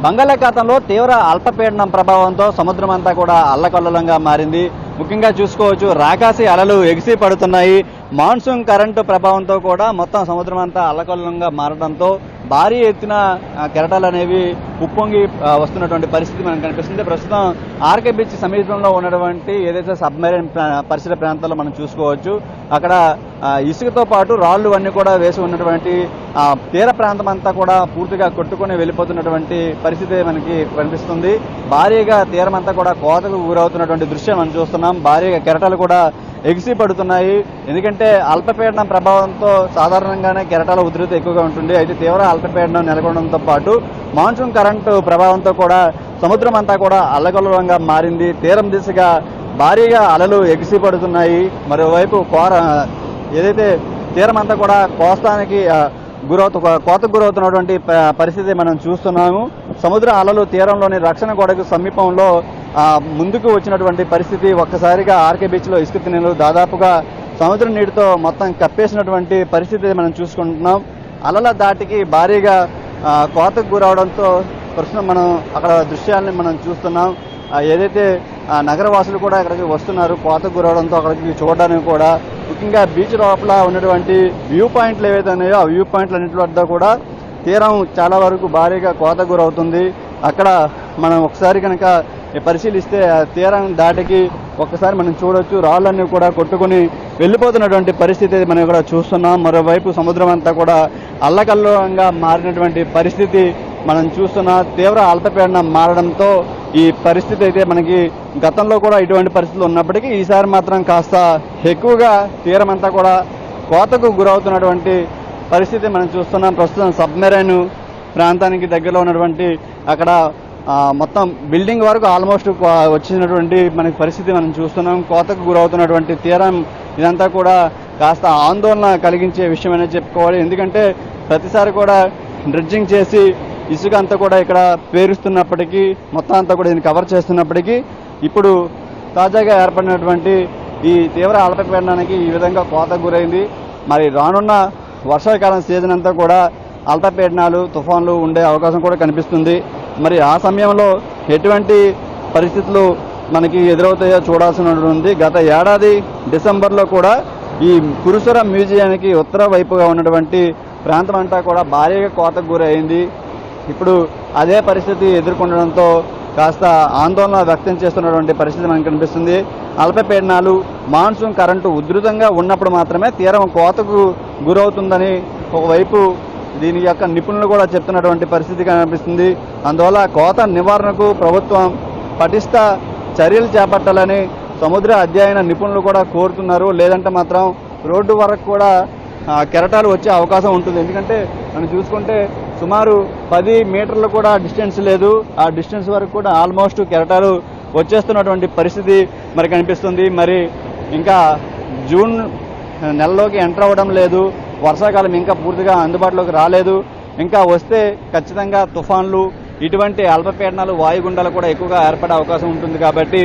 బంగాళాఖాతంలో తీవ్ర అల్పపీడనం ప్రభావంతో సముద్రం అంతా కూడా అల్లకల్లోలంగా మారింది. ముఖ్యంగా చూసుకోవచ్చు, రాకాసి అలలు ఎగిసి పడుతున్నాయి. మాన్సూన్ కరెంటు ప్రభావంతో కూడా మొత్తం సముద్రం అంతా అల్లకల్లోలంగా మారడంతో భారీ ఎత్తున కెరటాలు అనేవి ఉప్పొంగి వస్తున్నటువంటి పరిస్థితి మనకు కనిపిస్తుంది. ప్రస్తుతం ఆర్కే బీచ్ సమీపంలో ఉన్నటువంటి ఏదైతే సబ్మెరైన్ పరిసర ప్రాంతాల్లో మనం చూసుకోవచ్చు, అక్కడ ఇసుకతో పాటు రాళ్లు అన్నీ కూడా వేసి ఉన్నటువంటి తీర ప్రాంతం అంతా కూడా పూర్తిగా కొట్టుకొని వెళ్ళిపోతున్నటువంటి పరిస్థితి మనకి కనిపిస్తుంది. భారీగా తీరం అంతా కూడా కోతకు గురవుతున్నటువంటి దృశ్యం మనం చూస్తున్నాం. భారీగా కెరటాలు కూడా ఎగిసి పడుతున్నాయి. ఎందుకంటే అల్పపీడనం ప్రభావంతో సాధారణంగానే కెరటాల ఉధృతి ఎక్కువగా ఉంటుంది. అయితే తీవ్ర అల్పపీడనం నెలకొనడంతో పాటు మాన్సూన్ కరెంటు ప్రభావంతో కూడా సముద్రం అంతా కూడా అల్లకల్లోలంగా మారింది. తీరం దిశగా భారీగా అలలు ఎగిసి పడుతున్నాయి. మరోవైపు ఏదైతే తీరం అంతా కూడా కోతకు గురవుతున్నటువంటి పరిస్థితి మనం చూస్తున్నాము. సముద్ర అలలు తీరంలోని రక్షణ గోడకు సమీపంలో ముందుకు వచ్చినటువంటి పరిస్థితి. ఒక్కసారిగా ఆర్కే బీచ్లో ఇసుక తిన్నెలు దాదాపుగా సముద్ర నీటితో మొత్తం కప్పేసినటువంటి పరిస్థితి మనం చూసుకుంటున్నాం. అలల దాటికి భారీగా కోతకు గురవడంతో ప్రస్తుతం మనం అక్కడ దృశ్యాలని మనం చూస్తున్నాం. ఏదైతే నగరవాసులు కూడా ఇక్కడికి వస్తున్నారు కోతకు గురవడంతో అక్కడికి చూడడానికి కూడా. ముఖ్యంగా బీచ్ లోపల ఉన్నటువంటి వ్యూ పాయింట్లు ఏవైతే ఉన్నాయో ఆ వ్యూ పాయింట్లు అన్నింటి వద్ద కూడా తీరం చాలా వరకు భారీగా కోతకు గురవుతుంది. అక్కడ మనం ఒకసారి కనుక పరిశీలిస్తే తీరం దాటికి ఒక్కసారి మనం చూడొచ్చు, రాళ్ళన్నీ కూడా కొట్టుకుని వెళ్ళిపోతున్నటువంటి పరిస్థితి మనం ఇక్కడ చూస్తున్నాం. మరోవైపు సముద్రం అంతా కూడా అల్లకల్లోలంగా మారినటువంటి పరిస్థితి మనం చూస్తున్నా. తీవ్ర అల్పపీడనం మారడంతో ఈ పరిస్థితి అయితే మనకి గతంలో కూడా ఇటువంటి పరిస్థితులు ఉన్నప్పటికీ ఈసారి మాత్రం కాస్త ఎక్కువగా తీరం అంతా కూడా కోతకు గురవుతున్నటువంటి పరిస్థితి మనం చూస్తున్నాం. ప్రస్తుతం సబ్మెరైన్ ప్రాంతానికి దగ్గరలో ఉన్నటువంటి అక్కడ మొత్తం బిల్డింగ్ వరకు ఆల్మోస్ట్ వచ్చినటువంటి మనకి పరిస్థితి మనం చూస్తున్నాం. కోతకు గురవుతున్నటువంటి తీరం ఇదంతా కూడా కాస్త ఆందోళన కలిగించే విషయం అనేది చెప్పుకోవాలి. ఎందుకంటే ప్రతిసారి కూడా డ్రెడ్జింగ్ చేసి ఇసుక అంతా కూడా ఇక్కడ పేరుస్తున్నప్పటికీ, మొత్తం అంతా కూడా దీన్ని కవర్ చేస్తున్నప్పటికీ ఇప్పుడు తాజాగా ఏర్పడినటువంటి ఈ తీవ్ర అల్పపీడనానికి ఈ విధంగా కోతకు గురైంది. మరి రానున్న వర్షాకాలం సీజన్ అంతా కూడా అల్పపీడనాలు, తుఫాన్లు ఉండే అవకాశం కూడా కనిపిస్తుంది. మరి ఆ సమయంలో ఎటువంటి పరిస్థితులు మనకి ఎదురవుతాయో చూడాల్సి ఉంది. గత ఏడాది డిసెంబర్లో కూడా ఈ కురుసర మ్యూజియానికి ఉత్తర వైపుగా ఉన్నటువంటి ప్రాంతం అంతా కూడా భారీగా కోతకు గురైంది. ఇప్పుడు అదే పరిస్థితి ఎదుర్కొనడంతో కాస్త ఆందోళన వ్యక్తం చేస్తున్నటువంటి పరిస్థితి మనకు కనిపిస్తుంది. అల్పపీడనాలు, మాన్సూన్ కరెంటు ఉధృతంగా ఉన్నప్పుడు మాత్రమే తీరం కోతకు గురవుతుందని ఒకవైపు దీని యొక్క నిపుణులు కూడా చెప్తున్నటువంటి పరిస్థితి కనిపిస్తుంది. అందువల్ల కోత నివారణకు ప్రభుత్వం పటిష్ట చర్యలు చేపట్టాలని సముద్ర అధ్యయన నిపుణులు కూడా కోరుతున్నారు. లేదంటే మాత్రం రోడ్డు వరకు కూడా కెరటాలు వచ్చే అవకాశం ఉంటుంది. ఎందుకంటే మనం చూసుకుంటే సుమారు 10 మీటర్లు కూడా డిస్టెన్స్ లేదు. ఆ డిస్టెన్స్ వరకు కూడా ఆల్మోస్ట్ కెరటాలు వచ్చేస్తున్నటువంటి పరిస్థితి మరి కనిపిస్తుంది. మరి ఇంకా జూన్ నెలలోకి ఎంటర్ అవ్వడం లేదు. వర్షాకాలం ఇంకా పూర్తిగా అందుబాటులోకి రాలేదు. ఇంకా వస్తే ఖచ్చితంగా తుఫాన్లు, ఇటువంటి అల్పపీడనాలు, వాయుగుండాలు కూడా ఎక్కువగా ఏర్పడే అవకాశం ఉంటుంది. కాబట్టి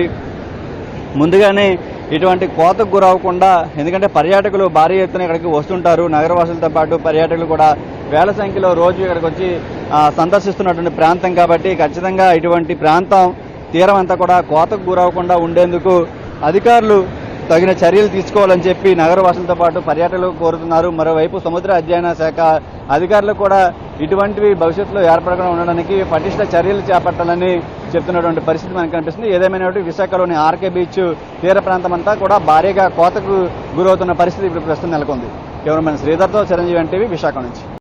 ముందుగానే ఇటువంటి కోతకు గురవకుండా, ఎందుకంటే పర్యాటకులు భారీ ఎత్తున ఇక్కడికి వస్తుంటారు. నగరవాసులతో పాటు పర్యాటకులు కూడా వేల సంఖ్యలో రోజు ఇక్కడికి వచ్చి సందర్శిస్తున్నటువంటి ప్రాంతం కాబట్టి ఖచ్చితంగా ఇటువంటి ప్రాంతం తీరం అంతా కూడా కోతకు గురవకుండా ఉండేందుకు అధికారులు తగిన చర్యలు తీసుకోవాలని చెప్పి నగరవాసులతో పాటు పర్యాటకులు కోరుతున్నారు. మరోవైపు సముద్ర అధ్యయన శాఖ అధికారులు కూడా ఇటువంటివి భవిష్యత్తులో ఏర్పడకుండా ఉండడానికి పటిష్ట చర్యలు చేపట్టాలని చెప్తున్నటువంటి పరిస్థితి మనకు కనిపిస్తుంది. ఏదేమైనా విశాఖలోని ఆర్కే బీచ్ తీర ప్రాంతం అంతా కూడా భారీగా కోతకు గురవుతున్న పరిస్థితి ఇప్పుడు ప్రస్తుతం నెలకొంది. కెమెరామెన్ శ్రీధర్తో చిరంజీవి ఎన్టీవీ, విశాఖ నుంచి.